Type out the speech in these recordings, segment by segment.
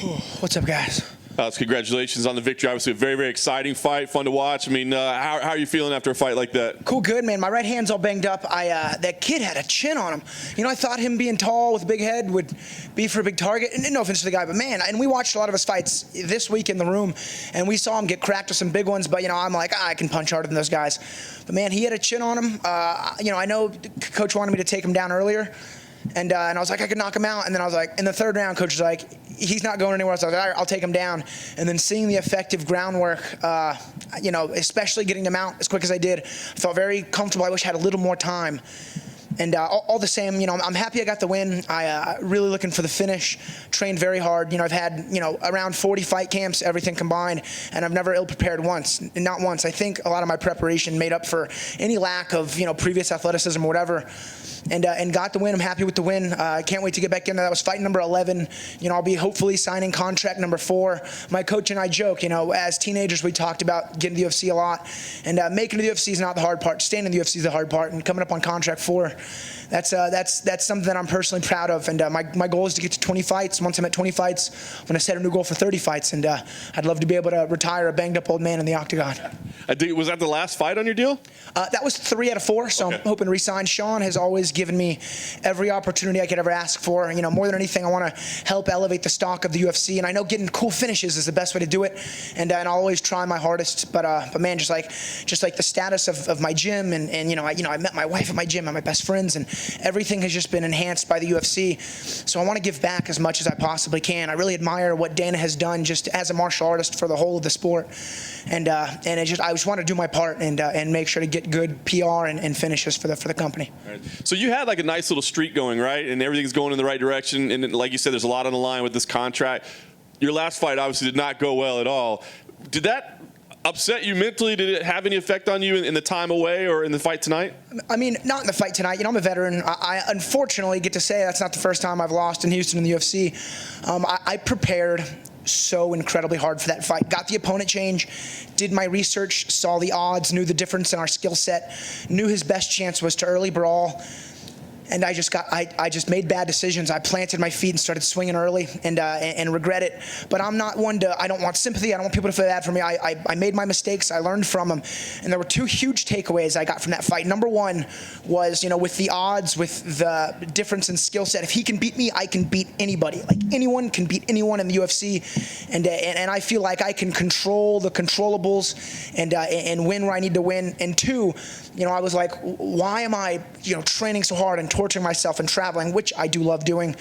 What's up, guys? Congratulations on the victory. Obviously, a very, very exciting fight, fun to watch. I mean, how are you feeling after a fight like that? Cool, good, man. My right hand's all banged up. That kid had a chin on him. You know, I thought him being tall with a big head would be for a big target. And no offense to the guy, but man, and we watched a lot of his fights this week in the room, and we saw him get cracked with some big ones. But you know, I'm like, I can punch harder than those guys. But man, he had a chin on him. You know, I know Coach wanted me to take him down earlier. And I was like, I could knock him out. And then I was like, in the third round, Coach was like, he's not going anywhere. So I was like, all right, I'll take him down. And then seeing the effective groundwork, you know, especially getting him out as quick as I did, I felt very comfortable. I wish I had a little more time. And all the same, you know, I'm happy I got the win. I really looking for the finish. Trained very hard. You know, I've had, you know, around 40 fight camps, everything combined, and I've never ill-prepared once. Not once. I think a lot of my preparation made up for any lack of, you know, previous athleticism or whatever. And got the win. I'm happy with the win. I can't wait to get back in there. That was fight number 11. You know, I'll be hopefully signing contract number 4. My coach and I joke, you know, as teenagers we talked about getting to the UFC a lot. And making it to the UFC is not the hard part. Staying in the UFC is the hard part. And coming up on contract 4, that's something that I'm personally proud of. And my goal is to get to 20 fights. Once I'm at 20 fights, I'm going to set a new goal for 30 fights. And I'd love to be able to retire a banged up old man in the octagon. Was that the last fight on your deal? That was 3 out of 4, so okay. I'm hoping to resign. Sean has always given me every opportunity I could ever ask for. You know, more than anything, I want to help elevate the stock of the UFC, and I know getting cool finishes is the best way to do it. And I'll always try my hardest. But man, just like the status of my gym, and you know, I met my wife at my gym, and my best friends, and everything has just been enhanced by the UFC. So I want to give back as much as I possibly can. I really admire what Dana has done just as a martial artist for the whole of the sport, and I just want to do my part and make sure to get good PR and finishes for the company. Right. So you had like a nice little streak going, right? And everything's going in the right direction. And like you said, there's a lot on the line with this contract. Your last fight obviously did not go well at all. Did that upset you mentally? Did it have any effect on you in the time away or in the fight tonight? I mean, not in the fight tonight. You know, I'm a veteran. I unfortunately get to say that's not the first time I've lost in Houston in the UFC. I prepared so incredibly hard for that fight. Got the opponent change, did my research, saw the odds, knew the difference in our skill set, knew his best chance was to early brawl. And I just made bad decisions. I planted my feet and started swinging early, and regret it. But I'm not one to. I don't want sympathy. I don't want people to feel bad for me. I made my mistakes. I learned from them, and there were 2 huge takeaways I got from that fight. Number 1 was, you know, with the odds, with the difference in skill set. If he can beat me, I can beat anybody. Like anyone can beat anyone in the UFC, and I feel like I can control the controllables and win where I need to win. And 2, you know, I was like, why am I, you know, training so hard and torturing myself and traveling, which I do love doing,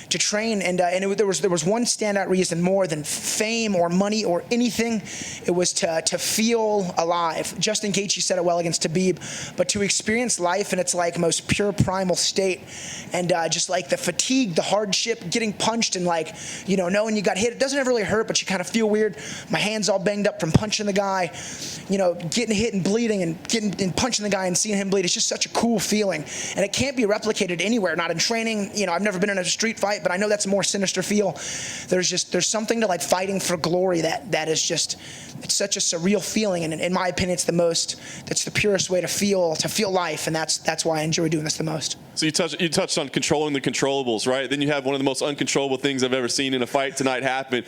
to train. And there was one standout reason more than fame or money or anything. It was to feel alive. Justin Gaethje said it well against Khabib, but to experience life in its like most pure primal state, and just like the fatigue, the hardship, getting punched, and like, you know, knowing you got hit. It doesn't ever really hurt, but you kind of feel weird. My hands all banged up from punching the guy, you know, getting hit and bleeding and punching the guy and seeing him bleed. It's just such a cool feeling, and it can't be replicated anywhere, not in training. You know, I've never been in a street fight, but I know that's a more sinister feel. There's something to like fighting for glory that is just, it's such a surreal feeling, and in my opinion, that's the purest way to feel life, and that's why I enjoy doing this the most. So you touched on controlling the controllables, right? Then you have one of the most uncontrollable things I've ever seen in a fight tonight happen.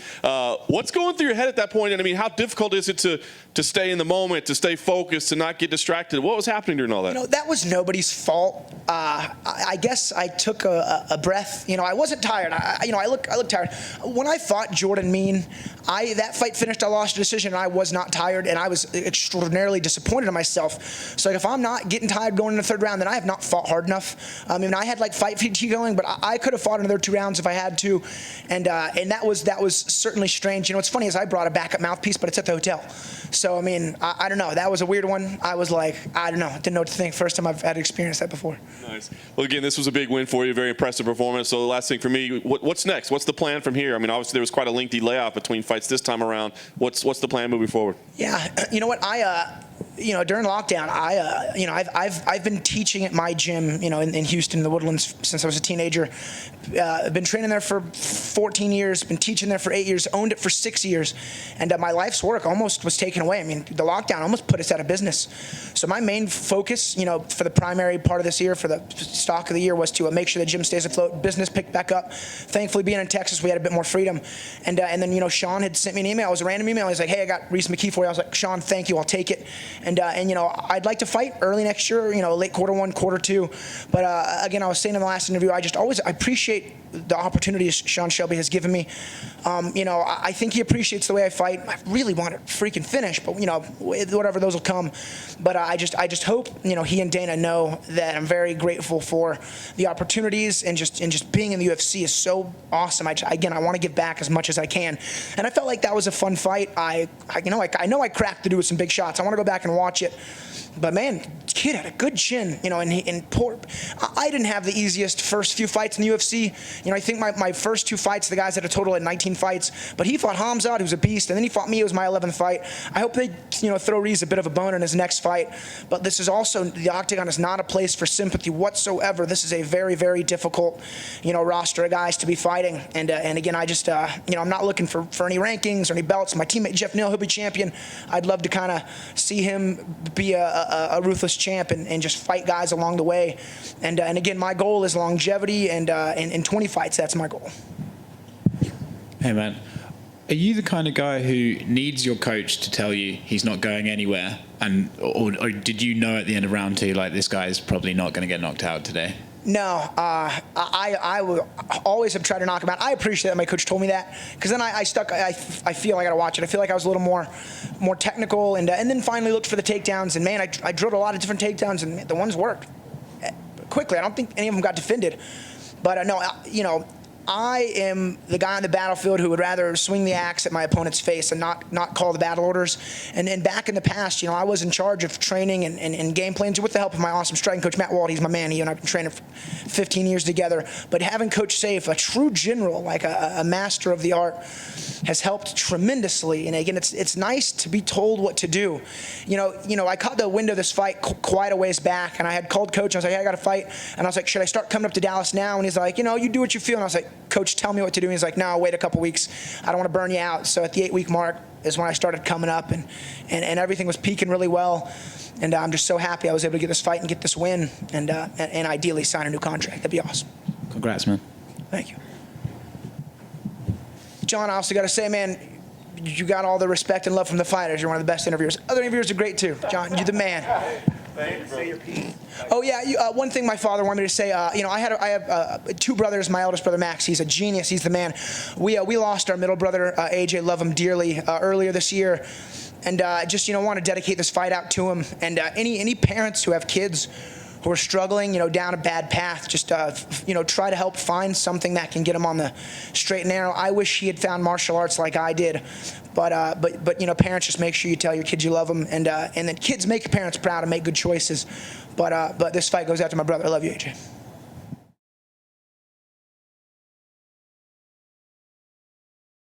What's going through your head at that point? And I mean, how difficult is it to stay in the moment, to stay focused, to not get distracted? What was happening during all that? You know, that was nobody's fault. I guess I took a breath. You know, I wasn't tired. I look tired. When I fought Jordan Mean, that fight finished, I lost a decision, and I was not tired, and I was extraordinarily disappointed in myself. So like, if I'm not getting tired going in the 3rd round, then I have not fought hard enough. I mean, I had like fight fatigue going, but I could have fought another 2 rounds if I had to, and that was certainly strange. You know, what's funny is I brought a backup mouthpiece, but it's at the hotel. So I mean, I don't know. That was a weird one. I was like, I don't know. Didn't know what to think. First time I've had experienced that before. Nice. Well, again, this was a big win for you. Very impressive performance. So the last thing for me, what's next? What's the plan from here? I mean, obviously there was quite a lengthy layoff between fights this time around. What's the plan moving forward? Yeah, you know what? during lockdown, I've been teaching at my gym, in Houston, in the Woodlands, since I was a teenager. I've been training there for 14 years, been teaching there for 8 years, owned it for 6 years, and my life's work almost was taken away. I mean, the lockdown almost put us out of business. So my main focus, for the primary part of this year, for the stock of the year, was to make sure the gym stays afloat. Business picked back up. Thankfully, being in Texas, we had a bit more freedom. And then, Sean had sent me an email. It was a random email. He's like, hey, I got Rhys McKee for you. I was like, Sean, thank you. I'll take it. And I'd like to fight early next year, late Q1, Q2. But again, I was saying in the last interview, I appreciate the opportunities Sean Shelby has given me. I think he appreciates the way I fight. I really want to freaking finish, but whatever, those will come. But I just hope he and Dana know that I'm very grateful for the opportunities, and just being in the UFC is so awesome. I want to give back as much as I can, and I felt like that was a fun fight. I know I cracked the dude with some big shots. I want to go back and watch it. But man, kid had a good chin, I didn't have the easiest first few fights in the UFC. I think my first 2 fights, the guys had a total of 19 fights, but he fought Hamzat, who's a beast, and then he fought me. It was my 11th fight. I hope they, throw Rhys a bit of a bone in his next fight. But this is also, the Octagon is not a place for sympathy whatsoever. This is a very, very difficult, roster of guys to be fighting. And again, I'm not looking for any rankings or any belts. My teammate Jeff Neal, he'll be champion. I'd love to kind of see him be a ruthless champ and just fight guys along the way. And again, my goal is longevity, and in 20 fights, that's my goal. Hey man, are you the kind of guy who needs your coach to tell you he's not going anywhere, or did you know at the end of round 2, like, this guy is probably not going to get knocked out today? No, I will always have tried to knock him out. I appreciate that my coach told me that, because then I feel I got to watch it. I feel like I was a little more technical, and then finally looked for the takedowns. And man, I drilled a lot of different takedowns, and the ones worked quickly. I don't think any of them got defended, but no, I am the guy on the battlefield who would rather swing the axe at my opponent's face and not call the battle orders. And back in the past, I was in charge of training and game plans with the help of my awesome striking coach, Matt Wald. He's my man. He and I have been training for 15 years together. But having Coach Safe, a true general, like a master of the art, has helped tremendously. And again, it's nice to be told what to do. I caught the window of this fight quite a ways back, and I had called Coach. And I was like, hey, I got to fight. And I was like, should I start coming up to Dallas now? And he's like, you do what you feel. And I was like, Coach, tell me what to do. And he's like, no, wait a couple weeks. I don't want to burn you out. So at the 8-week mark is when I started coming up, and everything was peaking really well. And I'm just so happy I was able to get this fight and get this win, and ideally sign a new contract. That'd be awesome. Congrats, man. Thank you. John, I also got to say, man, you got all the respect and love from the fighters. You're one of the best interviewers. Other interviewers are great too. John, you're the man. Oh yeah, one thing my father wanted me to say. I have 2 brothers. My eldest brother Max, he's a genius. He's the man. We lost our middle brother AJ. Love him dearly. Earlier this year, and just want to dedicate this fight out to him. And any parents who have kids who are struggling, down a bad path, just try to help find something that can get them on the straight and narrow. I wish he had found martial arts like I did. But parents, just make sure you tell your kids you love them, and then kids make your parents proud and make good choices. But this fight goes out to my brother. I love you, AJ.